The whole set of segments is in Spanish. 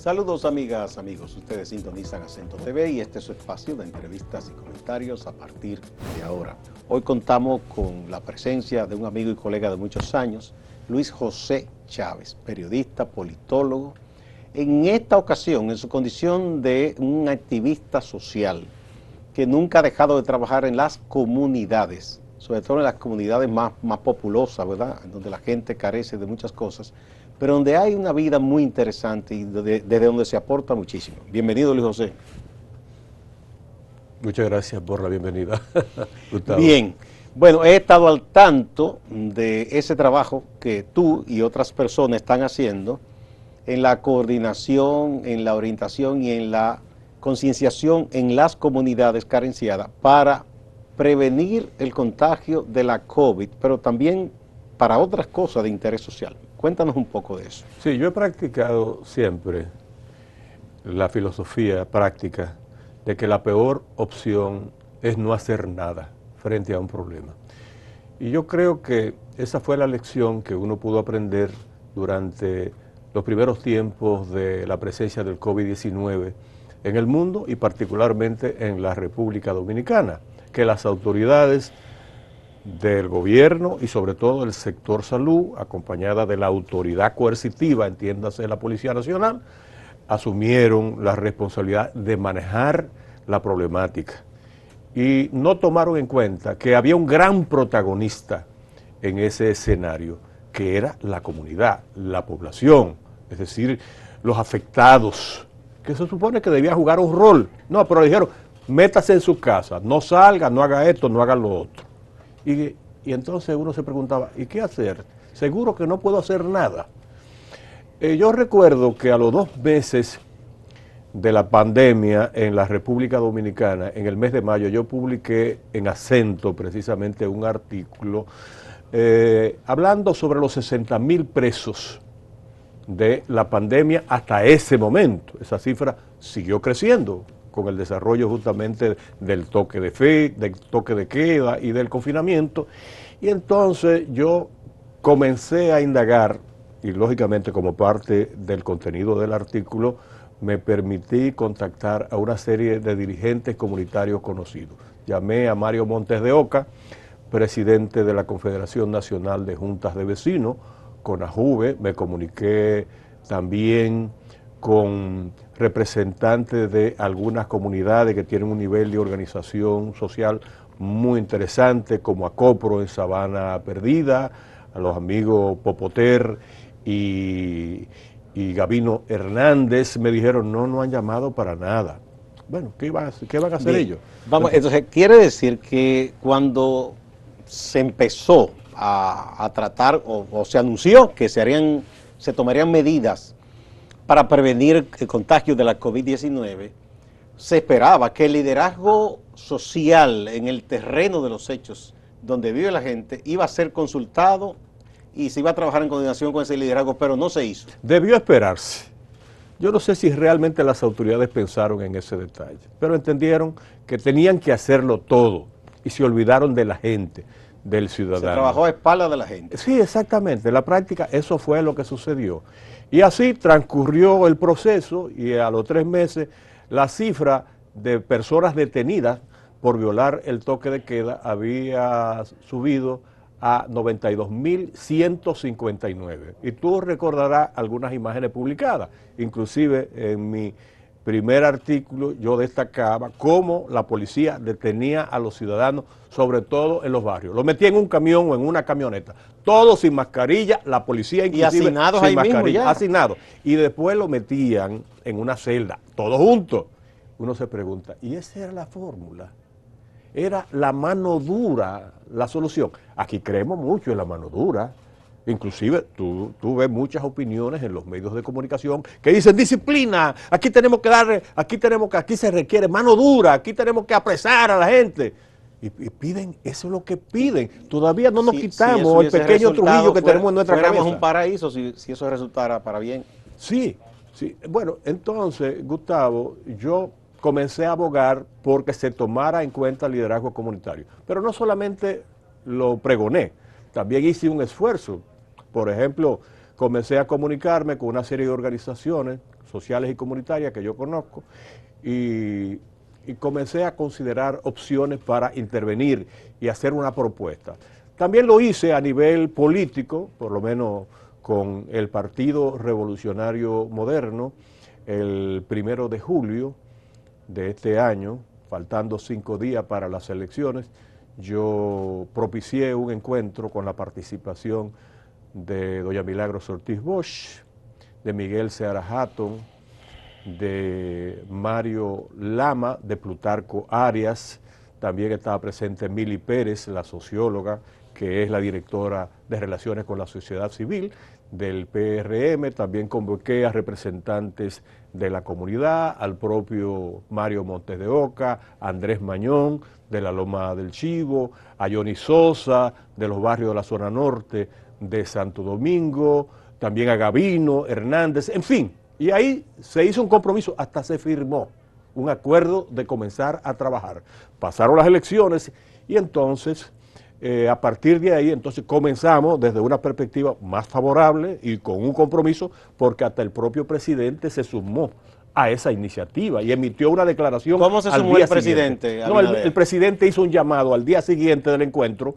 Saludos amigas, amigos, ustedes sintonizan Acento TV y este es su espacio de entrevistas y comentarios a partir de ahora. Hoy contamos con la presencia de un amigo y colega de muchos años, Luis José Chávez, periodista, politólogo, en esta ocasión en su condición de un activista social que nunca ha dejado de trabajar en las comunidades, sobre todo en las comunidades más populosas, ¿verdad?, donde la gente carece de muchas cosas, pero donde hay una vida muy interesante y desde donde se aporta muchísimo. Bienvenido, Luis José. Muchas gracias por la bienvenida, Gustavo. Bien, bueno, he estado al tanto de ese trabajo que tú y otras personas están haciendo en la coordinación, en la orientación y en la concienciación en las comunidades carenciadas para prevenir el contagio de la COVID, pero también para otras cosas de interés social. Cuéntanos un poco de eso. Sí, yo he practicado siempre la filosofía práctica de que la peor opción es no hacer nada frente a un problema. Y yo creo que esa fue la lección que uno pudo aprender durante los primeros tiempos de la presencia del COVID-19 en el mundo y particularmente en la República Dominicana, que las autoridades del gobierno y sobre todo el sector salud, acompañada de la autoridad coercitiva, entiéndase la Policía Nacional, asumieron la responsabilidad de manejar la problemática y no tomaron en cuenta que había un gran protagonista en ese escenario, que era la comunidad, la población, es decir, los afectados, que se supone que debían jugar un rol. No, pero dijeron, métase en su casa, no salga, no haga esto, no haga lo otro. Y entonces uno se preguntaba, ¿y qué hacer? Seguro que no puedo hacer nada. Yo recuerdo que a los 2 meses de la pandemia en la República Dominicana, en el mes de mayo, yo publiqué en Acento precisamente un artículo hablando sobre los 60.000 presos de la pandemia hasta ese momento. Esa cifra siguió creciendo con el desarrollo justamente del toque de del toque de queda y del confinamiento. Y entonces yo comencé a indagar, y lógicamente como parte del contenido del artículo, me permití contactar a una serie de dirigentes comunitarios conocidos. Llamé a Mario Montes de Oca, presidente de la Confederación Nacional de Juntas de Vecinos, CONAJUVE, me comuniqué también con representantes de algunas comunidades que tienen un nivel de organización social muy interesante, como Acopro en Sabana Perdida, a los amigos Popoter y Gabino Hernández. Me dijeron, no han llamado para nada. Bueno, ¿qué van a hacer ellos? Vamos, entonces, quiere decir que cuando se empezó a tratar o se anunció que se tomarían medidas para prevenir el contagio de la COVID-19, se esperaba que el liderazgo social en el terreno de los hechos donde vive la gente iba a ser consultado y se iba a trabajar en coordinación con ese liderazgo, pero no se hizo. Debió esperarse. Yo no sé si realmente las autoridades pensaron en ese detalle, pero entendieron que tenían que hacerlo todo y se olvidaron de la gente, del ciudadano. Se trabajó a espaldas de la gente. Sí, exactamente. En la práctica eso fue lo que sucedió. Y así transcurrió el proceso y a los 3 meses la cifra de personas detenidas por violar el toque de queda había subido a 92.159. Y tú recordarás algunas imágenes publicadas. Inclusive en mi primer artículo yo destacaba cómo la policía detenía a los ciudadanos, sobre todo en los barrios. Los metía en un camión o en una camioneta, todos sin mascarilla, la policía inclusive y asignados sin ahí mascarilla, mismo ya. Asignados. Y después lo metían en una celda, todos juntos. Uno se pregunta, ¿y esa era la fórmula? Era la mano dura la solución. Aquí creemos mucho en la mano dura. Inclusive tú ves muchas opiniones en los medios de comunicación que dicen disciplina, aquí se requiere mano dura, aquí tenemos que apresar a la gente. Y piden, eso es lo que piden. Todavía no nos quitamos el pequeño Trujillo que tenemos en nuestra cabeza. Fuéramos un paraíso si eso resultara para bien. Sí. Bueno, entonces, Gustavo, yo comencé a abogar porque se tomara en cuenta el liderazgo comunitario. Pero no solamente lo pregoné, también hice un esfuerzo. Por ejemplo, comencé a comunicarme con una serie de organizaciones sociales y comunitarias que yo conozco y comencé a considerar opciones para intervenir y hacer una propuesta. También lo hice a nivel político, por lo menos con el Partido Revolucionario Moderno, el 1 de julio de este año, faltando 5 días para las elecciones, yo propicié un encuentro con la participación de doña Milagros Ortiz Bosch, de Miguel Seara Hatton, de Mario Lama, de Plutarco Arias, también estaba presente Mili Pérez, la socióloga, que es la directora de Relaciones con la Sociedad Civil del PRM, también convoqué a representantes de la comunidad, al propio Mario Montes de Oca, a Andrés Mañón, de la Loma del Chivo, a Johnny Sosa, de los barrios de la zona norte de Santo Domingo, también a Gabino, Hernández, en fin, y ahí se hizo un compromiso, hasta se firmó un acuerdo de comenzar a trabajar. Pasaron las elecciones y entonces, a partir de ahí, entonces comenzamos desde una perspectiva más favorable y con un compromiso, porque hasta el propio presidente se sumó a esa iniciativa y emitió una declaración. ¿Cómo se sumó el presidente? No, el presidente hizo un llamado al día siguiente del encuentro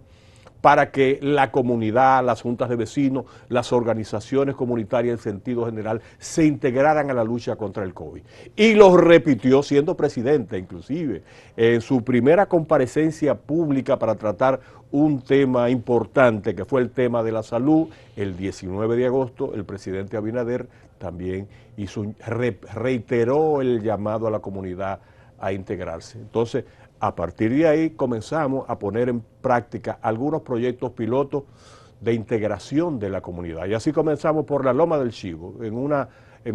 para que la comunidad, las juntas de vecinos, las organizaciones comunitarias en sentido general se integraran a la lucha contra el COVID. Y lo repitió siendo presidente, inclusive, en su primera comparecencia pública para tratar un tema importante, que fue el tema de la salud. El 19 de agosto, el presidente Abinader también reiteró el llamado a la comunidad a integrarse. Entonces, a partir de ahí comenzamos a poner en práctica algunos proyectos pilotos de integración de la comunidad. Y así comenzamos por la Loma del Chivo, en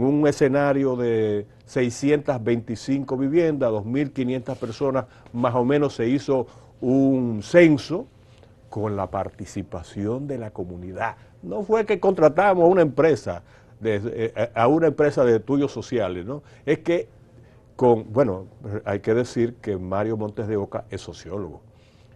un escenario de 625 viviendas, 2.500 personas, más o menos se hizo un censo con la participación de la comunidad. No fue que contratamos a una empresa de estudios sociales, ¿no? Es que bueno, hay que decir que Mario Montes de Oca es sociólogo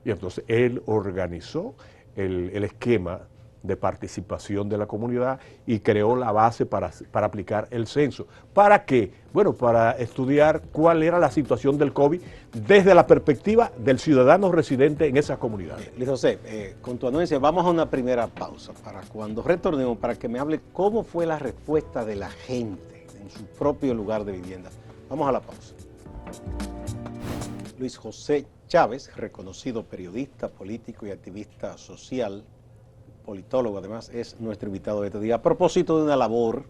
y entonces él organizó el esquema de participación de la comunidad y creó la base para aplicar el censo. ¿Para qué? Bueno, para estudiar cuál era la situación del COVID desde la perspectiva del ciudadano residente en esas comunidades. Luis José, con tu anuencia vamos a una primera pausa para cuando retornemos, para que me hable cómo fue la respuesta de la gente en su propio lugar de vivienda. Vamos a la pausa. Luis José Chávez, reconocido periodista, político y activista social, politólogo además, es nuestro invitado de este día. A propósito de una labor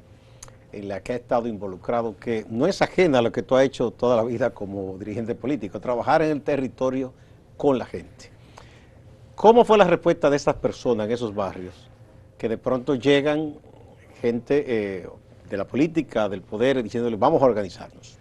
en la que ha estado involucrado, que no es ajena a lo que tú has hecho toda la vida como dirigente político, trabajar en el territorio con la gente. ¿Cómo fue la respuesta de estas personas en esos barrios que de pronto llegan gente de la política, del poder, diciéndole vamos a organizarnos?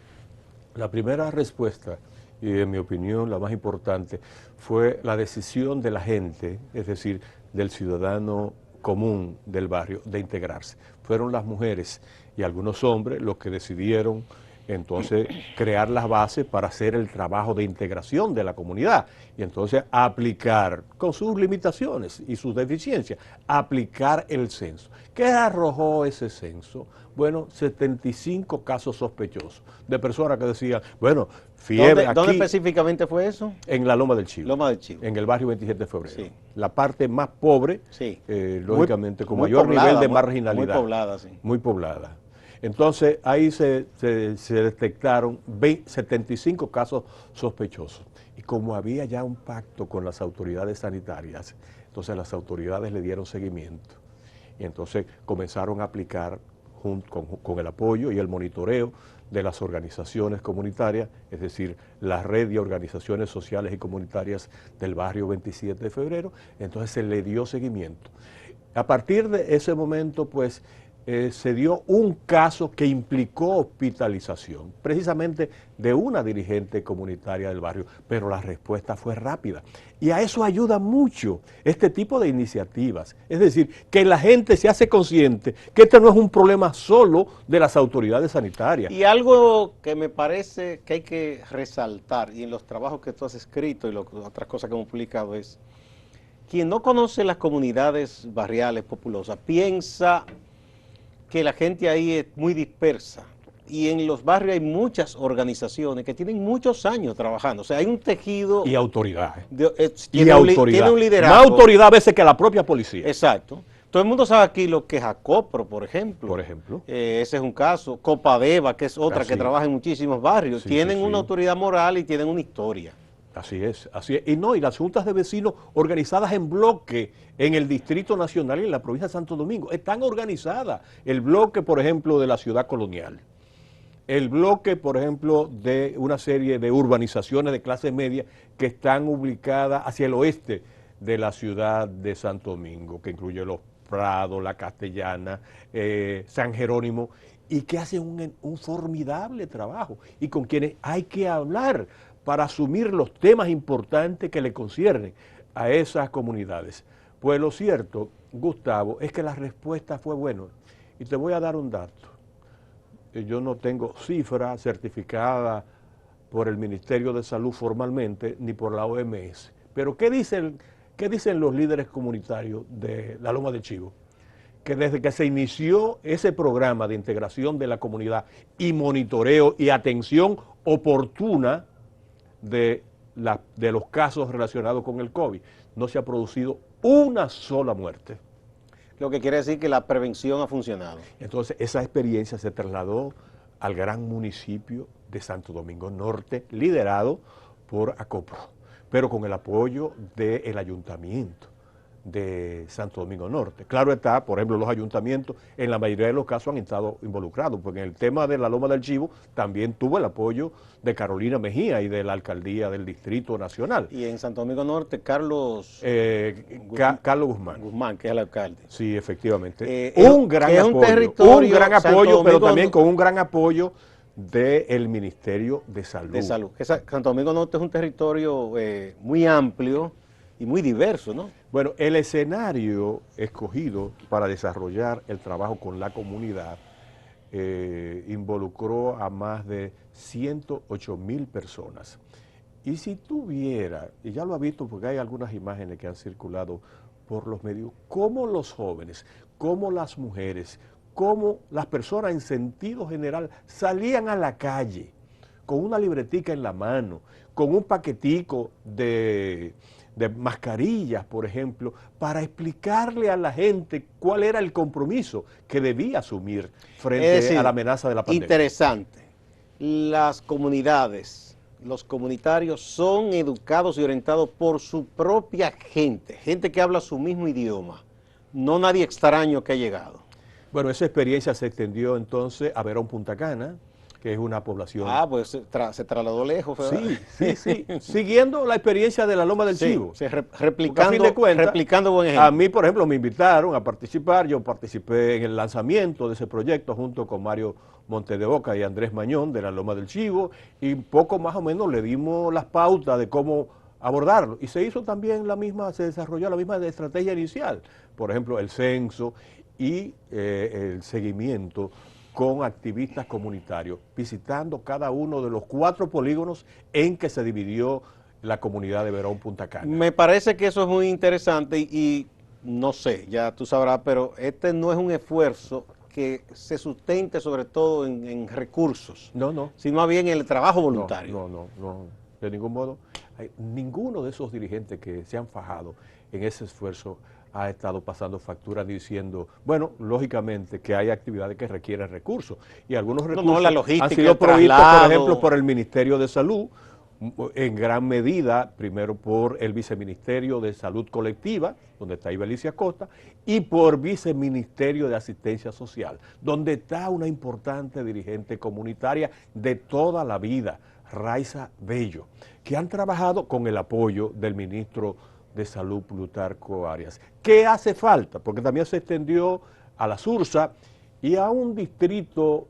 La primera respuesta, y en mi opinión la más importante, fue la decisión de la gente, es decir, del ciudadano común del barrio, de integrarse. Fueron las mujeres y algunos hombres los que decidieron entonces crear las bases para hacer el trabajo de integración de la comunidad y entonces aplicar, con sus limitaciones y sus deficiencias, aplicar el censo. ¿Qué arrojó ese censo? Bueno, 75 casos sospechosos de personas que decían, bueno, fiebre aquí. ¿Dónde específicamente fue eso? En la Loma del Chivo. Loma del Chivo. En el barrio 27 de febrero. Sí. La parte más pobre, sí. Lógicamente, con muy mayor poblada, nivel de marginalidad. Muy poblada, sí. Muy poblada. Entonces, ahí se detectaron 75 casos sospechosos. Y como había ya un pacto con las autoridades sanitarias, entonces las autoridades le dieron seguimiento. Y entonces comenzaron a aplicar, con el apoyo y el monitoreo de las organizaciones comunitarias, es decir, la red de organizaciones sociales y comunitarias del barrio 27 de febrero, entonces se le dio seguimiento. A partir de ese momento, pues, se dio un caso que implicó hospitalización, precisamente de una dirigente comunitaria del barrio, pero la respuesta fue rápida. Y a eso ayuda mucho este tipo de iniciativas. Es decir, que la gente se hace consciente que este no es un problema solo de las autoridades sanitarias. Y algo que me parece que hay que resaltar, y en los trabajos que tú has escrito y otras cosas que hemos publicado, es quien no conoce las comunidades barriales populosas, piensa que la gente ahí es muy dispersa. Y en los barrios hay muchas organizaciones que tienen muchos años trabajando. O sea, hay un tejido... Y autoridad. Tiene un liderazgo. Más autoridad a veces que la propia policía. Exacto. Todo el mundo sabe aquí lo que es Acopro, por ejemplo. Por ejemplo. Ese es un caso. Copadeva, que es otra que trabaja en muchísimos barrios. Sí, tienen sí, una autoridad moral y tienen una historia. Así es, así es. Y no, y las juntas de vecinos organizadas en bloque en el Distrito Nacional y en la provincia de Santo Domingo, están organizadas. El bloque, por ejemplo, de la ciudad colonial. El bloque, por ejemplo, de una serie de urbanizaciones de clase media que están ubicadas hacia el oeste de la ciudad de Santo Domingo, que incluye Los Prados, La Castellana, San Jerónimo, y que hacen un formidable trabajo y con quienes hay que hablar para asumir los temas importantes que le conciernen a esas comunidades. Pues lo cierto, Gustavo, es que la respuesta fue buena. Y te voy a dar un dato. Yo no tengo cifra certificada por el Ministerio de Salud formalmente, ni por la OMS. Pero ¿qué dicen los líderes comunitarios de la Loma del Chivo? Que desde que se inició ese programa de integración de la comunidad y monitoreo y atención oportuna de los casos relacionados con el COVID, no se ha producido una sola muerte. Lo que quiere decir que la prevención ha funcionado. Entonces, esa experiencia se trasladó al gran municipio de Santo Domingo Norte, liderado por Acopro, pero con el apoyo del ayuntamiento de Santo Domingo Norte. Claro está, por ejemplo, los ayuntamientos en la mayoría de los casos han estado involucrados, porque en el tema de la Loma del Chivo también tuvo el apoyo de Carolina Mejía y de la alcaldía del Distrito Nacional. Y en Santo Domingo Norte, Carlos Guzmán. Guzmán, que es el alcalde. Sí, efectivamente. Un gran apoyo, pero también con un gran apoyo del Ministerio de Salud. Santo Domingo Norte es un territorio muy amplio y muy diverso, ¿no? Bueno, el escenario escogido para desarrollar el trabajo con la comunidad involucró a más de 108,000 personas. Y si tuviera, y ya lo ha visto porque hay algunas imágenes que han circulado por los medios, cómo los jóvenes, cómo las mujeres, cómo las personas en sentido general salían a la calle con una libretica en la mano, con un paquetico de mascarillas, por ejemplo, para explicarle a la gente cuál era el compromiso que debía asumir frente a la amenaza de la pandemia. Interesante. Las comunidades, los comunitarios son educados y orientados por su propia gente que habla su mismo idioma, no nadie extraño que ha llegado. Bueno, esa experiencia se extendió entonces a Verón Punta Cana, que es una población... Ah, pues se trasladó lejos, ¿verdad? Sí. Siguiendo la experiencia de la Loma del Chivo. Sí, replicando buen ejemplo. A mí, por ejemplo, me invitaron a participar, yo participé en el lanzamiento de ese proyecto junto con Mario Montedeoca y Andrés Mañón de la Loma del Chivo, y poco más o menos le dimos las pautas de cómo abordarlo. Y se hizo también se desarrolló la misma estrategia inicial, por ejemplo, el censo y el seguimiento con activistas comunitarios, visitando cada uno de los 4 polígonos en que se dividió la comunidad de Verón Punta Cana. Me parece que eso es muy interesante y no sé, ya tú sabrás, pero este no es un esfuerzo que se sustente sobre todo en recursos, sino más bien en el trabajo voluntario. No, de ningún modo. Ninguno de esos dirigentes que se han fajado en ese esfuerzo ha estado pasando factura diciendo, bueno, lógicamente que hay actividades que requieren recursos y algunos recursos la logística, han sido provistos, por ejemplo, por el Ministerio de Salud, en gran medida, primero por el Viceministerio de Salud Colectiva, donde está Ibelicia Costa, y por Viceministerio de Asistencia Social, donde está una importante dirigente comunitaria de toda la vida, Raiza Bello, que han trabajado con el apoyo del ministro de Salud, Plutarco Arias. ¿Qué hace falta? Porque también se extendió a la Sursa y a un distrito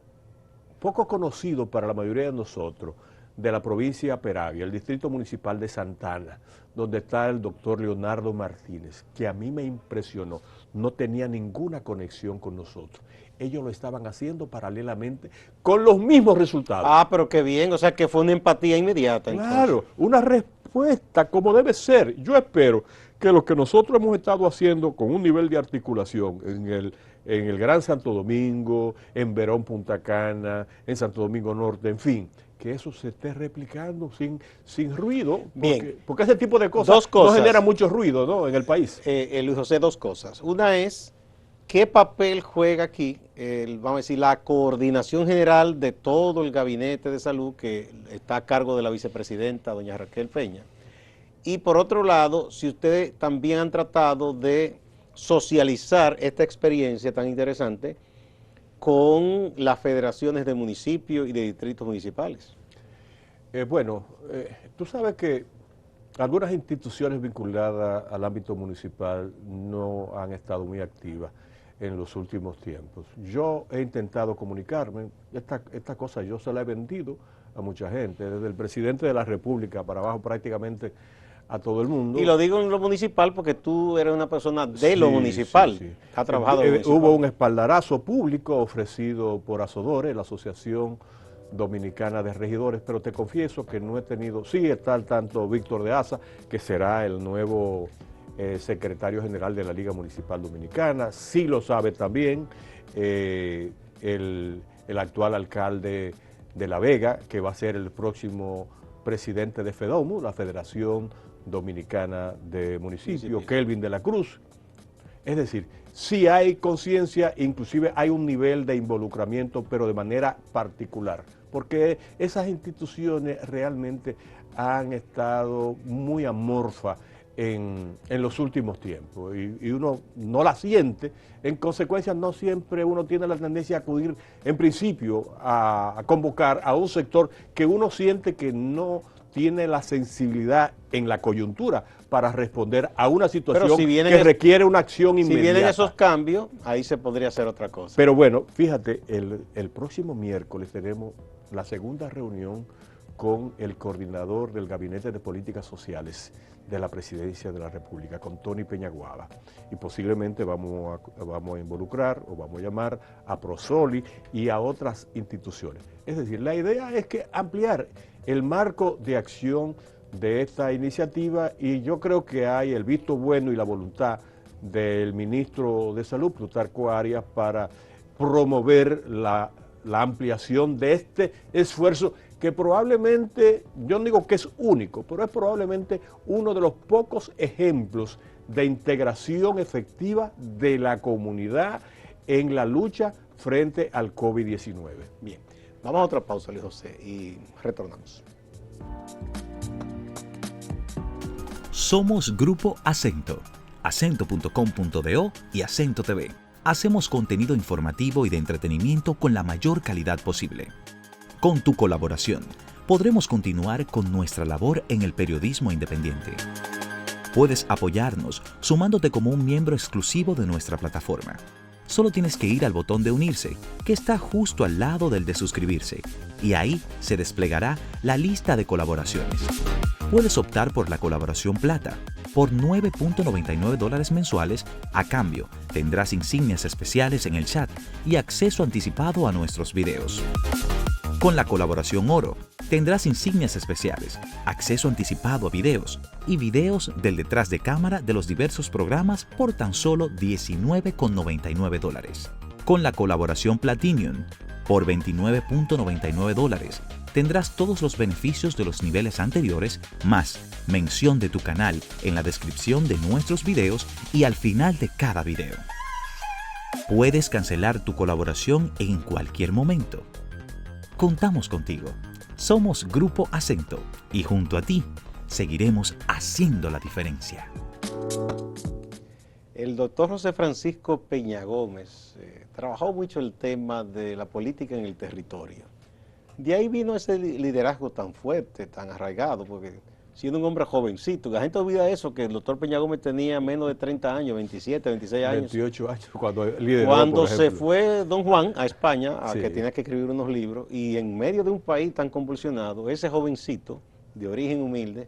poco conocido para la mayoría de nosotros, de la provincia de Peravia, el distrito municipal de Santana, donde está el doctor Leonardo Martínez, que a mí me impresionó, no tenía ninguna conexión con nosotros. Ellos lo estaban haciendo paralelamente con los mismos resultados. Ah, pero qué bien, o sea que fue una empatía inmediata. Claro, entonces. Una respuesta como debe ser. Yo espero que lo que nosotros hemos estado haciendo con un nivel de articulación en el en el Gran Santo Domingo, en Verón, Punta Cana, en Santo Domingo Norte, en fin, que eso se esté replicando sin ruido, porque ese tipo de cosas, no genera mucho ruido, ¿no?, en el país. Luis José, dos cosas. Una es, ¿qué papel juega aquí, vamos a decir, la coordinación general de todo el gabinete de salud que está a cargo de la vicepresidenta, doña Raquel Peña? Y por otro lado, si ustedes también han tratado de socializar esta experiencia tan interesante con las federaciones de municipios y de distritos municipales. Tú sabes que algunas instituciones vinculadas al ámbito municipal no han estado muy activas en los últimos tiempos. Yo he intentado comunicarme, esta cosa yo se la he vendido a mucha gente, desde el presidente de la República para abajo prácticamente a todo el mundo. Y lo digo en lo municipal porque tú eres una persona de lo municipal, has trabajado en lo municipal. Hubo un espaldarazo público ofrecido por Asodores, la Asociación Dominicana de Regidores, pero te confieso que no he tenido, sí está al tanto Víctor de Asa, que será el nuevo secretario general de la Liga Municipal Dominicana, sí lo sabe también el actual alcalde de La Vega, que va a ser el próximo presidente de FEDOMU, la Federación Dominicana de Municipios, Kelvin de la Cruz. Es decir, sí hay conciencia, inclusive hay un nivel de involucramiento, pero de manera particular, porque esas instituciones realmente han estado muy amorfas en los últimos tiempos y uno no la siente. En consecuencia, no siempre uno tiene la tendencia a acudir en principio a convocar a un sector que uno siente que no tiene la sensibilidad en la coyuntura para responder a una situación que requiere una acción inmediata. Si vienen esos cambios, ahí se podría hacer otra cosa. Pero bueno, fíjate, el próximo miércoles tenemos la segunda reunión con el coordinador del Gabinete de Políticas Sociales de la Presidencia de la República, con Tony Peñaguaba. Y posiblemente vamos a involucrar o vamos a llamar a Prosoli y a otras instituciones. Es decir, la idea es que ampliar el marco de acción de esta iniciativa, y yo creo que hay el visto bueno y la voluntad del ministro de Salud, Plutarco Arias, para promover la ampliación de este esfuerzo que probablemente, yo no digo que es único, pero es probablemente uno de los pocos ejemplos de integración efectiva de la comunidad en la lucha frente al COVID-19. Bien, vamos a otra pausa, Luis José, y retornamos. Somos Grupo Acento, acento.com.do y Acento TV. Hacemos contenido informativo y de entretenimiento con la mayor calidad posible. Con tu colaboración, podremos continuar con nuestra labor en el periodismo independiente. Puedes apoyarnos sumándote como un miembro exclusivo de nuestra plataforma. Solo tienes que ir al botón de unirse, que está justo al lado del de suscribirse, y ahí se desplegará la lista de colaboraciones. Puedes optar por la colaboración plata, por $9.99 mensuales. A cambio, tendrás insignias especiales en el chat y acceso anticipado a nuestros videos. Con la colaboración oro, tendrás insignias especiales, acceso anticipado a videos y videos del detrás de cámara de los diversos programas por tan solo $19.99. Con la colaboración Platinum, por $29.99, tendrás todos los beneficios de los niveles anteriores, más mención de tu canal en la descripción de nuestros videos y al final de cada video. Puedes cancelar tu colaboración en cualquier momento. Contamos contigo. Somos Grupo Acento y junto a ti seguiremos haciendo la diferencia. El doctor José Francisco Peña Gómez trabajó mucho el tema de la política en el territorio. De ahí vino ese liderazgo tan fuerte, tan arraigado, porque siendo un hombre jovencito, la gente olvida eso, que el doctor Peña Gómez tenía menos de 30 años, 27, 26 años. 28 años cuando lideró, cuando se fue don Juan a España, que tenía que escribir unos libros, y en medio de un país tan convulsionado, ese jovencito, de origen humilde,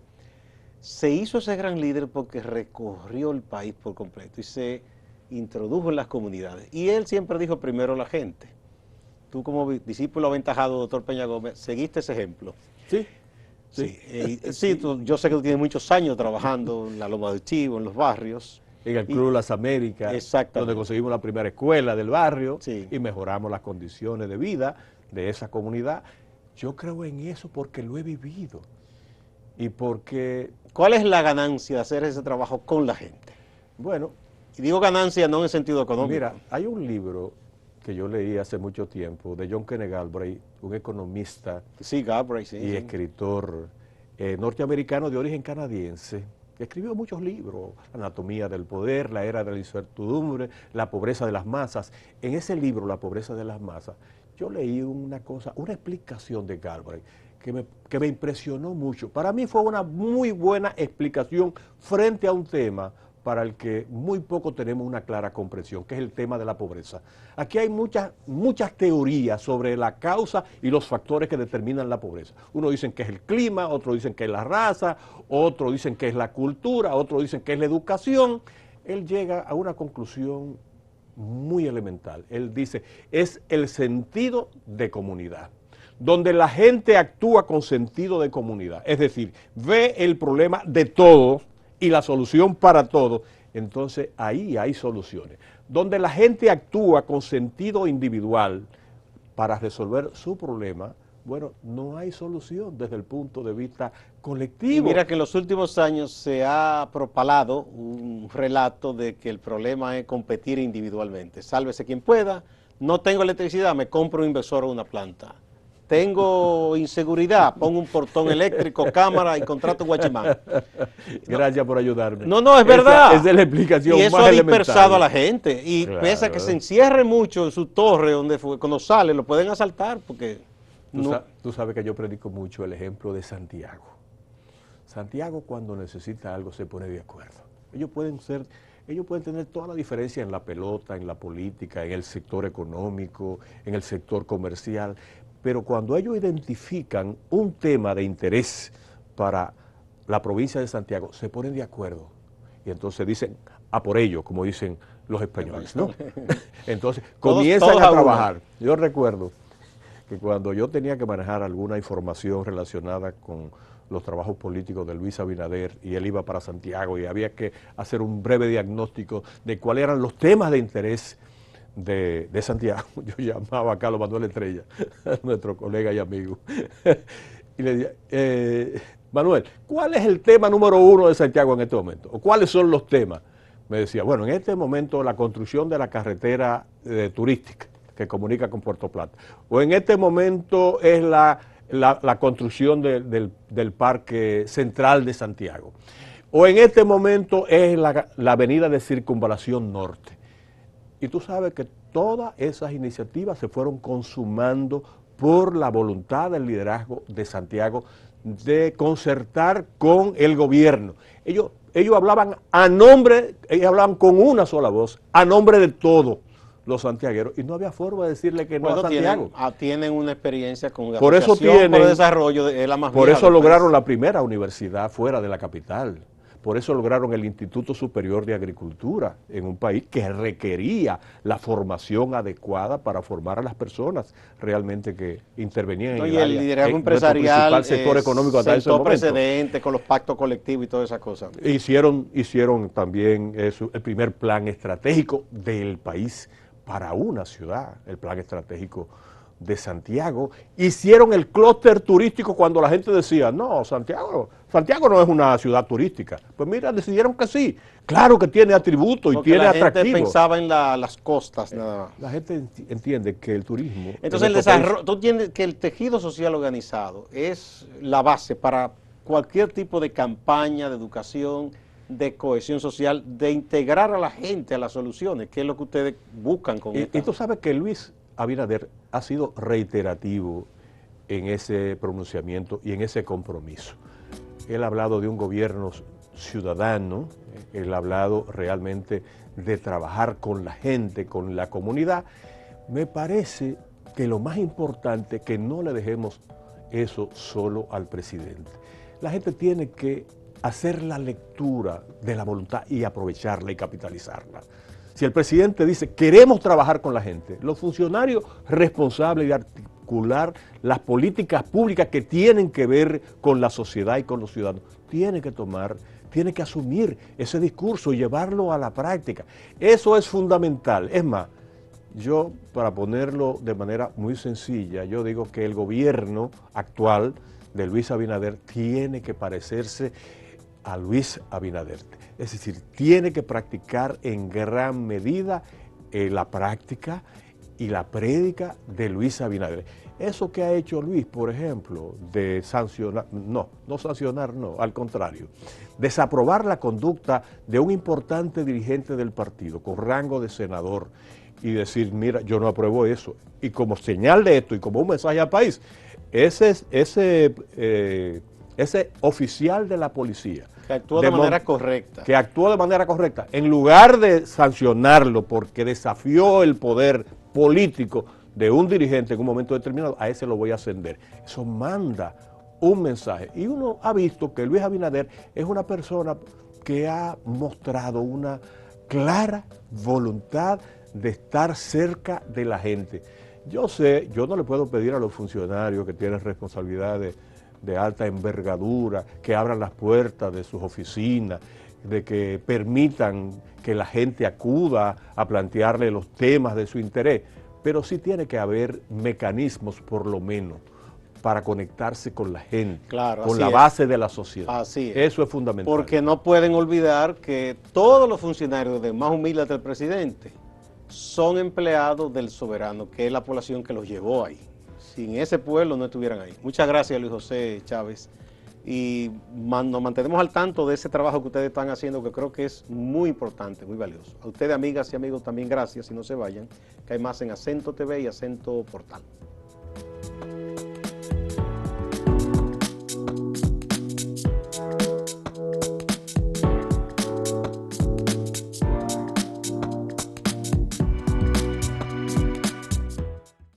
se hizo ese gran líder porque recorrió el país por completo y se introdujo en las comunidades. Y él siempre dijo primero la gente. Tú como discípulo aventajado, doctor Peña Gómez, seguiste ese ejemplo. Sí. Sí, yo sé que tú tienes muchos años trabajando en la Loma del Chivo, en los barrios, en el Club Las Américas, exactamente, donde conseguimos la primera escuela del barrio, sí, y mejoramos las condiciones de vida de esa comunidad. Yo creo en eso porque lo he vivido y porque... ¿Cuál es la ganancia de hacer ese trabajo con la gente? Bueno, Y digo ganancia no en el sentido económico. mira, hay un libro que yo leí hace mucho tiempo de John Kenneth Galbraith, un economista Sí, Galbraith, sí. y sí. escritor norteamericano de origen canadiense, que escribió muchos libros, Anatomía del Poder, La Era de la Incertidumbre, La Pobreza de las Masas. En ese libro, La Pobreza de las Masas, yo leí una explicación de Galbraith que me impresionó mucho. Para mí fue una muy buena explicación frente a un tema para el que muy poco tenemos una clara comprensión, que es el tema de la pobreza. Aquí hay muchas teorías sobre la causa y los factores que determinan la pobreza. Unos dicen que es el clima, otros dicen que es la raza, otros dicen que es la cultura, otros dicen que es la educación. Él llega a una conclusión muy elemental. Él dice, es el sentido de comunidad, donde la gente actúa con sentido de comunidad, es decir, ve el problema de todos y la solución para todos, entonces ahí hay soluciones. Donde la gente actúa con sentido individual para resolver su problema, bueno, no hay solución desde el punto de vista colectivo. Y mira que en los últimos años se ha propalado un relato de que el problema es competir individualmente. Sálvese quien pueda, no tengo electricidad, me compro un inversor o una planta. Tengo inseguridad, pongo un portón eléctrico, cámara y contrato un guachimán. Gracias por ayudarme. No, es verdad. Esa es la explicación y eso más ha elemental. dispersado a la gente. Y Claro. pese a que se encierre mucho en su torre, donde cuando sale lo pueden asaltar porque... Tú sabes que yo predico mucho el ejemplo de Santiago. Santiago cuando necesita algo se pone de acuerdo. Ellos pueden tener toda la diferencia en la pelota, en la política, en el sector económico, en el sector comercial, pero cuando ellos identifican un tema de interés para la provincia de Santiago, se ponen de acuerdo. Y entonces dicen, a por ello, como dicen los españoles, ¿no? Entonces comienzan a trabajar. Yo recuerdo que cuando yo tenía que manejar alguna información relacionada con los trabajos políticos de Luis Abinader y él iba para Santiago y había que hacer un breve diagnóstico de cuáles eran los temas de interés de Santiago, yo llamaba a Carlos Manuel Estrella, nuestro colega y amigo, y le decía, Manuel, ¿cuál es el tema número 1 de Santiago en este momento? ¿O cuáles son los temas? Me decía, bueno, en este momento la construcción de la carretera turística que comunica con Puerto Plata, o en este momento es la construcción del Parque Central de Santiago, o en este momento es la avenida de Circunvalación Norte. Y tú sabes que todas esas iniciativas se fueron consumando por la voluntad del liderazgo de Santiago de concertar con el gobierno. Ellos hablaban ellos hablaban con una sola voz, a nombre de todos los santiagueros, y no había forma de decirle que no a Santiago. Tienen una experiencia con la por eso Asociación por el Desarrollo, es la más por vieja eso del lograron país. la primera universidad fuera de la capital. Por eso lograron el Instituto Superior de Agricultura en un país que requería la formación adecuada para formar a las personas realmente que intervenían en Y el liderazgo empresarial principal sector económico hasta ese sentó momento. precedente con los pactos colectivos y todas esas cosas. Hicieron también el primer plan estratégico del país para una ciudad, el plan estratégico de Santiago. Hicieron el clúster turístico cuando la gente decía, no, Santiago no es una ciudad turística. Pues mira, decidieron que sí. Claro que tiene atributos y Porque tiene la atractivos. gente pensaba en las costas nada más. La gente entiende que el turismo... Entonces el desarrollo, tú entiendes que el tejido social organizado es la base para cualquier tipo de campaña de educación, de cohesión social, de integrar a la gente a las soluciones, que es lo que ustedes buscan con esto. Y tú sabes que Luis Abinader ha sido reiterativo en ese pronunciamiento y en ese compromiso. Él ha hablado de un gobierno ciudadano, él ha hablado realmente de trabajar con la gente, con la comunidad. Me parece que lo más importante es que no le dejemos eso solo al presidente. La gente tiene que hacer la lectura de la voluntad y aprovecharla y capitalizarla. Si el presidente dice, queremos trabajar con la gente, los funcionarios responsables de articular las políticas públicas que tienen que ver con la sociedad y con los ciudadanos, tienen que tomar tiene que asumir ese discurso y llevarlo a la práctica. Eso es fundamental. Es más, yo, para ponerlo de manera muy sencilla, yo digo que el gobierno actual de Luis Abinader tiene que parecerse a Luis Abinader. Es decir, tiene que practicar en gran medida la práctica y la prédica de Luis Abinader. Eso que ha hecho Luis, por ejemplo, de sancionar, no sancionar, no, al contrario, desaprobar la conducta de un importante dirigente del partido con rango de senador y decir, mira, yo no apruebo eso. Y como señal de esto y como un mensaje al país, ese oficial de la policía, que actúa de manera correcta. Que actuó de manera correcta. En lugar de sancionarlo porque desafió el poder político de un dirigente en un momento determinado, a ese lo voy a ascender. Eso manda un mensaje. Y uno ha visto que Luis Abinader es una persona que ha mostrado una clara voluntad de estar cerca de la gente. Yo sé, yo no le puedo pedir a los funcionarios que tienen responsabilidades de alta envergadura, que abran las puertas de sus oficinas, de que permitan que la gente acuda a plantearle los temas de su interés, pero sí tiene que haber mecanismos, por lo menos, para conectarse con la gente, claro, con la base de la sociedad. Así es. Eso es fundamental. Porque no pueden olvidar que todos los funcionarios, de más humildes del presidente, son empleados del soberano, que es la población que los llevó ahí. Sin ese pueblo no estuvieran ahí. Muchas gracias, Luis José Chávez. Y nos mantenemos al tanto de ese trabajo que ustedes están haciendo, que creo que es muy importante, muy valioso. A ustedes, amigas y amigos, también gracias, y no se vayan, que hay más en Acento TV y Acento Portal.